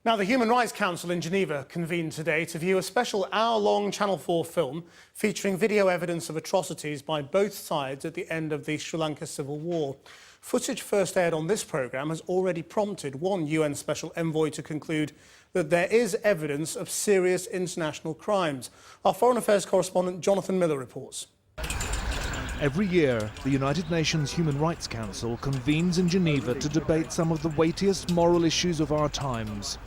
Now, the Human Rights Council in Geneva convened today to view a special hour-long Channel 4 film featuring video evidence of atrocities by both sides at the end of the Sri Lanka civil war. Footage first aired on this programme has already prompted one UN Special Envoy to conclude that there is evidence of serious international crimes. Our Foreign Affairs correspondent Jonathan Miller reports. Every year, the United Nations Human Rights Council convenes in Geneva to debate some of the weightiest moral issues of our times.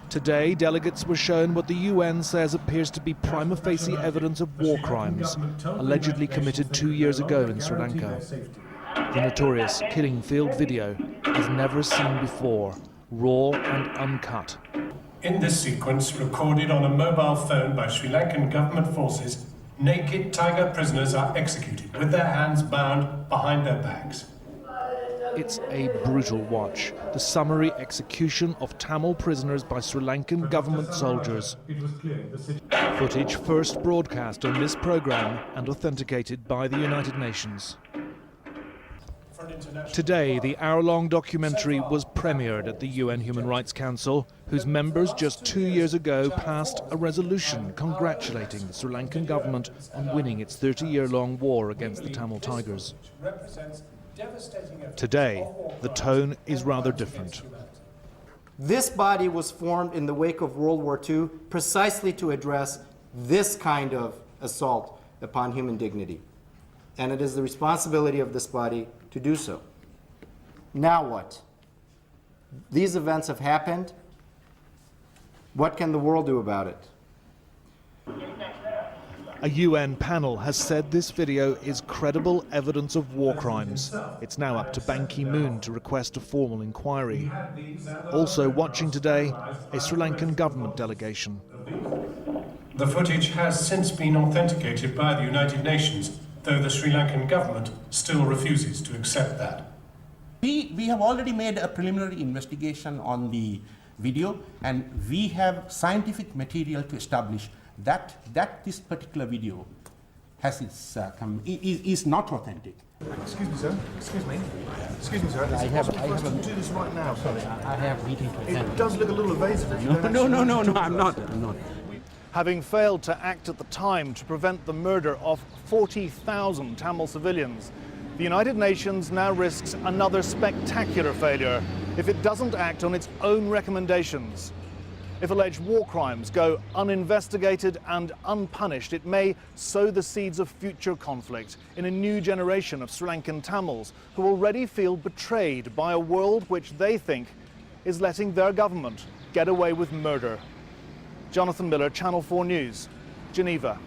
Today, delegates were shown what the UN says appears to be prima facie evidence of war crimes, allegedly committed 2 years ago in Sri Lanka. The notorious killing field video is never seen before, raw and uncut. In this sequence, recorded on a mobile phone by Sri Lankan government forces, naked tiger prisoners are executed with their hands bound behind their backs. It's a brutal watch, the summary execution of Tamil prisoners by Sri Lankan government soldiers. Footage first broadcast on this programme and authenticated by the United Nations. Today, the hour-long documentary was premiered at the UN Human Rights Council, whose members just 2 years ago passed a resolution congratulating the Sri Lankan government on winning its 30-year-long war against the Tamil Tigers. Today, the tone is rather different. This body was formed in the wake of World War II precisely to address this kind of assault upon human dignity. And it is the responsibility of this body to do so. Now what? These events have happened. What can the world do about it? A UN panel has said this video is credible evidence of war crimes. It's now up to Ban Ki-moon to request a formal inquiry. Also watching today, a Sri Lankan government delegation. The footage has since been authenticated by the United Nations, though the Sri Lankan government still refuses to accept that. We have already made a preliminary investigation on the video, and we have scientific material to establish that this particular video has is not authentic. Excuse me, sir. Excuse me. Excuse me, sir. I have to do this right now. Sorry, I have meeting to attend. It does look a little evasive. No, I'm not. Having failed to act at the time to prevent the murder of 40,000 Tamil civilians, the United Nations now risks another spectacular failure if it doesn't act on its own recommendations. If alleged war crimes go uninvestigated and unpunished, it may sow the seeds of future conflict in a new generation of Sri Lankan Tamils who already feel betrayed by a world which they think is letting their government get away with murder. Jonathan Miller, Channel 4 News, Geneva.